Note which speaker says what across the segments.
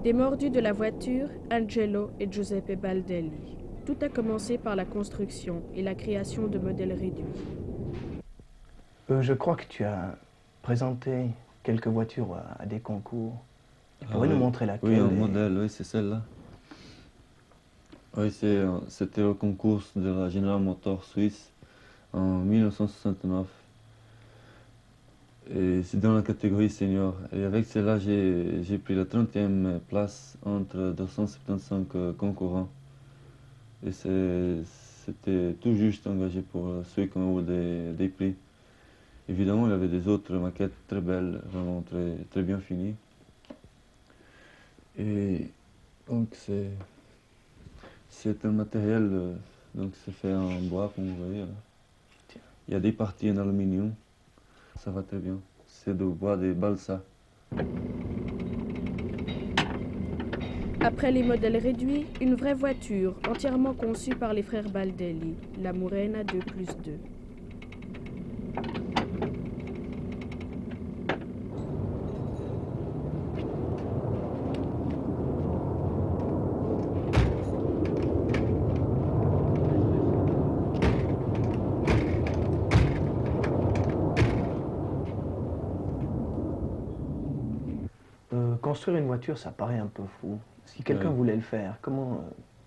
Speaker 1: Des mordus de la voiture, Angelo et Giuseppe Baldelli. Tout a commencé par la construction et la création de modèles réduits.
Speaker 2: Je crois que tu as présenté quelques voitures à des concours. Tu pourrais nous
Speaker 3: oui.
Speaker 2: montrer laquelle?
Speaker 3: Oui, un modèle, oui, c'est celle-là. Oui, c'était le concours de la General Motors Suisse en 1969. Et c'est dans la catégorie senior. Et avec celle-là, j'ai pris la 30e place entre 275 concurrents. Et c'était tout juste engagé pour ceux qui ont eu des prix. Évidemment, il y avait des autres maquettes très belles, vraiment très, très bien finies. Et donc c'est un matériel, donc c'est fait en bois, comme vous voyez. Là. Il y a des parties en aluminium, ça va très bien. C'est de bois des balsas.
Speaker 1: Après les modèles réduits, une vraie voiture entièrement conçue par les frères Baldelli, la Murena 2+2.
Speaker 2: Construire une voiture, ça paraît un peu fou. Si quelqu'un voulait le faire,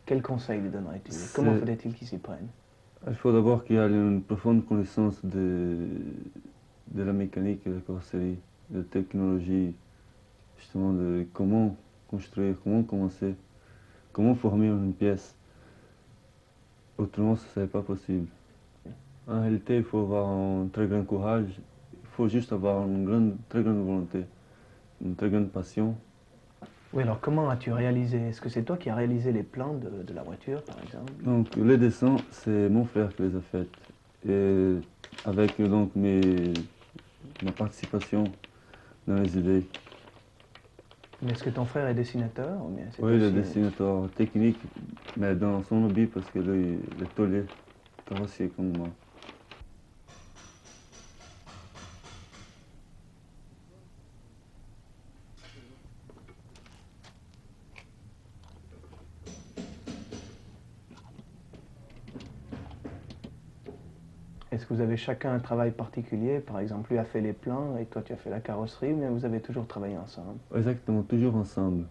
Speaker 2: quel conseil lui donnerais-tu? Comment faudrait-il qu'il s'y prenne?
Speaker 3: Il faut d'abord qu'il y ait une profonde connaissance de la mécanique, de la carrosserie, de la technologie, justement de comment construire, comment commencer, comment former une pièce. Autrement, ce ne serait pas possible. En réalité, il faut avoir un très grand courage, il faut juste avoir une très grande volonté, une très grande passion.
Speaker 2: Oui, alors comment as-tu réalisé? Est-ce que c'est toi qui as réalisé les plans de la voiture, par exemple?
Speaker 3: Donc, les dessins, c'est mon frère qui les a faits. Et avec donc ma participation dans les idées.
Speaker 2: Mais est-ce que ton frère est dessinateur? Ou bien
Speaker 3: Oui, il est
Speaker 2: aussi...
Speaker 3: dessinateur technique, mais dans son hobby, parce que lui, il est taulier, carrossier comme moi.
Speaker 2: Est-ce que vous avez chacun un travail particulier? Par exemple, lui a fait les plans et toi tu as fait la carrosserie, ou bien vous avez toujours travaillé ensemble?
Speaker 3: Exactement, toujours ensemble.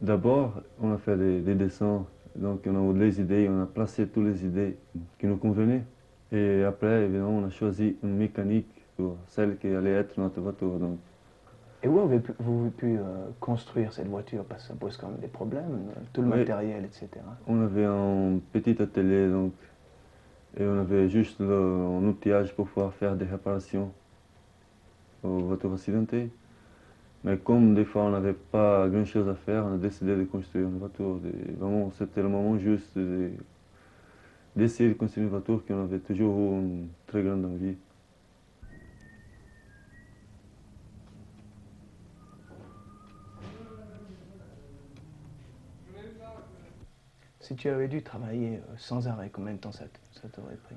Speaker 3: D'abord, on a fait les dessins, donc on a eu les idées, on a placé toutes les idées qui nous convenaient. Et après, évidemment, on a choisi une mécanique pour celle qui allait être notre voiture. Donc.
Speaker 2: Et où avez-vous pu construire cette voiture? Parce que ça pose quand même des problèmes, tout le matériel, etc.
Speaker 3: On avait un petit atelier, donc, et on avait juste un outillage pour pouvoir faire des réparations aux voitures accidentées. Mais comme des fois on n'avait pas grand-chose à faire, on a décidé de construire une voiture. Vraiment, c'était le moment juste d'essayer de construire une voiture qu'on avait toujours eu une très grande envie.
Speaker 2: Si tu avais dû travailler sans arrêt, combien de temps ça t'aurait pris?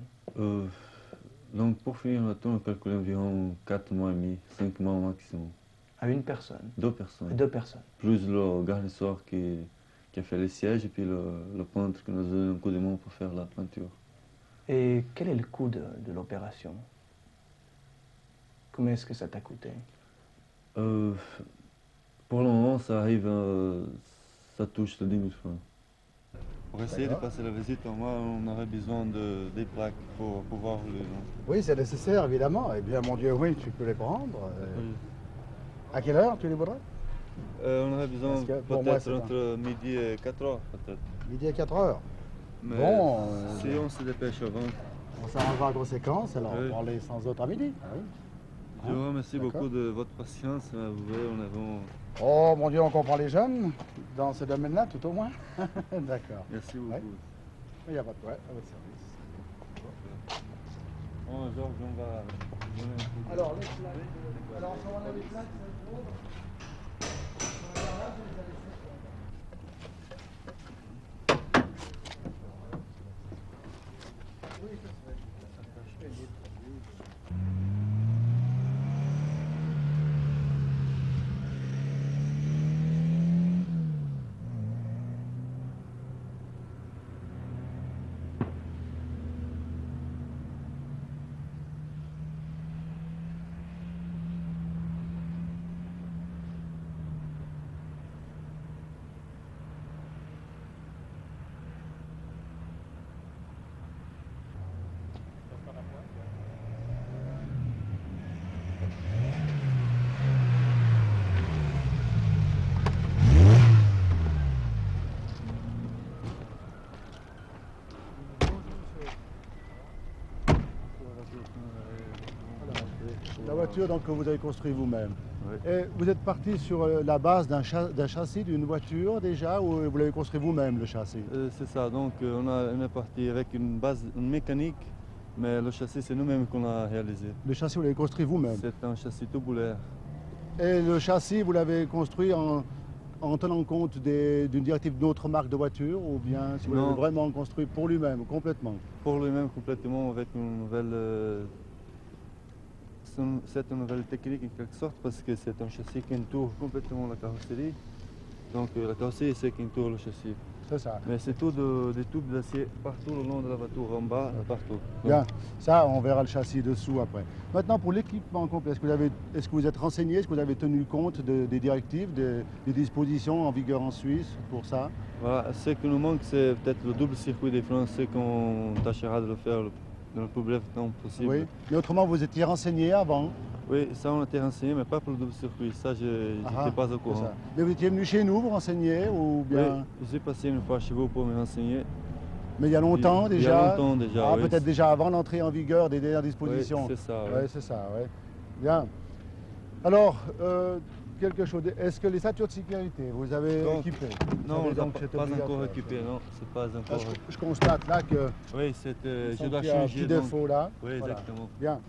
Speaker 3: Donc pour finir la tour, on a calculé environ 4 mois et demi, 5 mois au maximum.
Speaker 2: À une personne?
Speaker 3: 2 personnes.
Speaker 2: 2 personnes.
Speaker 3: Plus le garnisseur qui a fait les sièges et puis le peintre qui nous a donné un coup de main pour faire la peinture.
Speaker 2: Et quel est le coût de l'opération? Combien est-ce que ça t'a coûté?
Speaker 3: Pour le moment, ça arrive, ça touche les 10 000 francs. Pour essayer de passer la visite, moi, on aurait besoin des plaques pour pouvoir les gens.
Speaker 4: Oui, c'est nécessaire, évidemment. Eh bien, mon Dieu, oui, tu peux les prendre. À quelle heure tu les voudrais?
Speaker 3: On aurait besoin peut-être entre midi et 4 heures, peut-être.
Speaker 4: Midi et 4 heures.
Speaker 3: Mais
Speaker 4: bon,
Speaker 3: si on se dépêche avant.
Speaker 4: On s'arrangera en conséquence, alors on va aller sans autre à midi. Oui.
Speaker 3: Je vous remercie beaucoup de votre patience. Vous voyez, on avait...
Speaker 4: Oh mon Dieu, on comprend les jeunes dans ce domaine-là, tout au moins. D'accord.
Speaker 3: Merci beaucoup.
Speaker 4: Il n'y a pas de quoi, à votre service.
Speaker 3: Bon, Georges, on va...
Speaker 4: Alors, les plaques, alors on a les plaques, c'est trop. Alors là, je les avais fait. Oui, ça serait. La voiture donc, que vous avez construite vous-même.
Speaker 3: Ouais.
Speaker 4: Et vous êtes parti sur la base d'un châssis d'une voiture déjà ou vous l'avez construit vous-même le châssis?
Speaker 3: C'est ça, donc on est parti avec une base une mécanique, mais le châssis c'est nous-mêmes qu'on a réalisé.
Speaker 4: Le châssis vous l'avez construit vous-même?
Speaker 3: C'est un châssis tubulaire.
Speaker 4: Et le châssis vous l'avez construit en tenant compte d'une directive d'autres marques de voitures ou bien si vous l'avez vraiment construit pour lui-même, complètement?
Speaker 3: Pour lui-même complètement avec une nouvelle... c'est une nouvelle technique en quelque sorte parce que c'est un châssis qui entoure complètement la carrosserie. Donc la carrosserie c'est qui entoure le châssis.
Speaker 4: C'est ça.
Speaker 3: Mais c'est tout des tubes d'acier partout le long de la voiture, en bas, partout.
Speaker 4: Bien, ça on verra le châssis dessous après. Maintenant pour l'équipement complet, est-ce que vous êtes renseigné, est-ce que vous avez tenu compte des directives, des dispositions en vigueur en Suisse pour ça?
Speaker 3: Voilà, ce qui nous manque c'est peut-être le double circuit des freins, c'est qu'on tâchera de le faire dans le plus bref temps possible.
Speaker 4: Oui, mais autrement vous étiez renseigné avant?
Speaker 3: Oui, ça on a été renseigné, mais pas pour le double circuit, ça je n'étais pas au courant.
Speaker 4: Mais vous étiez venu chez nous vous renseigner ou bien?
Speaker 3: Oui, j'ai passé une fois chez vous pour me renseigner.
Speaker 4: Mais il y a longtemps déjà?
Speaker 3: Il y a longtemps déjà,
Speaker 4: ah,
Speaker 3: oui.
Speaker 4: Peut-être déjà avant l'entrée en vigueur des dernières dispositions?
Speaker 3: Oui, c'est ça.
Speaker 4: Oui, c'est ça, oui. Bien. Alors, quelque chose, est-ce que les ceintures de sécurité, vous avez équipées?
Speaker 3: Non, pas encore équipé, non, c'est pas encore.
Speaker 4: Je constate là que
Speaker 3: oui, je dois changer.
Speaker 4: Un petit défaut là.
Speaker 3: Oui,
Speaker 4: voilà.
Speaker 3: exactement.
Speaker 4: Bien.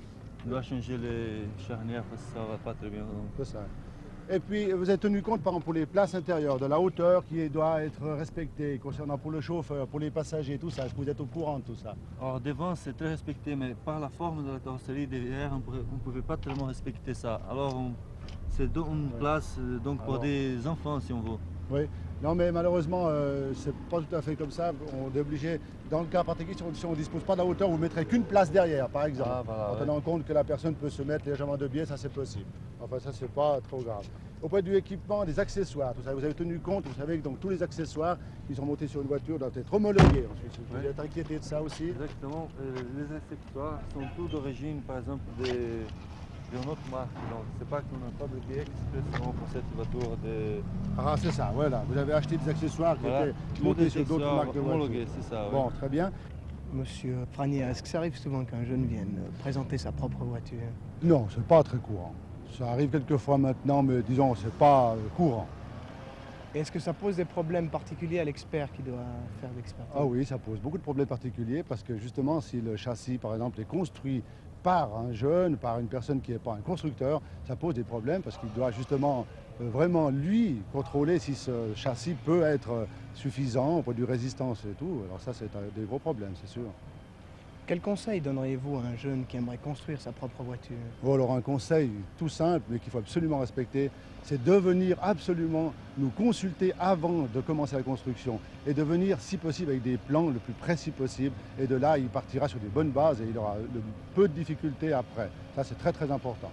Speaker 3: Je dois changer les charnières parce que ça ne va pas très bien.
Speaker 4: C'est ça. Et puis, vous avez tenu compte, par exemple, pour les places intérieures, de la hauteur qui doit être respectée, concernant pour le chauffeur, pour les passagers, tout ça. Est-ce que vous êtes au courant de tout ça?
Speaker 3: Alors, devant, c'est très respecté, mais par la forme de la carrosserie, derrière, on ne pouvait pas tellement respecter ça. Alors, c'est une place donc, pour des enfants, si on veut.
Speaker 4: Oui. Non, mais malheureusement, c'est pas tout à fait comme ça. On est obligé, dans le cas particulier, si on ne dispose pas de la hauteur, vous ne mettrez qu'une place derrière, par exemple.
Speaker 3: Ah, voilà,
Speaker 4: en tenant compte que la personne peut se mettre légèrement de biais, ça c'est possible. Enfin, ça c'est pas trop grave. Au point du équipement, des accessoires, tout ça, vous avez tenu compte, vous savez que donc, tous les accessoires qui sont montés sur une voiture doivent être homologués ensuite. Vous êtes inquiété de ça aussi?
Speaker 3: Exactement. Les accessoires sont tous d'origine, par exemple, d'une autre marque. Donc, c'est pas qu'on a fabriqué expressément pour cette voiture.
Speaker 4: Ah, c'est ça, voilà. Vous avez acheté des accessoires qui étaient montés sur d'autres marques de voitures.
Speaker 3: C'est ça,
Speaker 4: bon,
Speaker 3: oui.
Speaker 4: très bien.
Speaker 5: Monsieur Franier, est-ce que ça arrive souvent qu'un jeune vienne présenter sa propre voiture?
Speaker 4: Non, c'est pas très courant. Ça arrive quelquefois maintenant, mais disons, c'est pas courant.
Speaker 5: Est-ce que ça pose des problèmes particuliers à l'expert qui doit faire l'expertise?
Speaker 4: Ah oui, ça pose beaucoup de problèmes particuliers parce que justement, si le châssis, par exemple, est construit par un jeune, par une personne qui n'est pas un constructeur, ça pose des problèmes parce qu'il doit justement vraiment, lui, contrôler si ce châssis peut être suffisant au point de vue résistance et tout. Alors ça, c'est des gros problèmes, c'est sûr.
Speaker 5: Quel conseil donneriez-vous à un jeune qui aimerait construire sa propre voiture?
Speaker 4: Bon, alors un conseil tout simple, mais qu'il faut absolument respecter, c'est de venir absolument nous consulter avant de commencer la construction et de venir, si possible, avec des plans le plus précis possible. Et de là, il partira sur des bonnes bases et il aura peu de difficultés après. Ça, c'est très très important.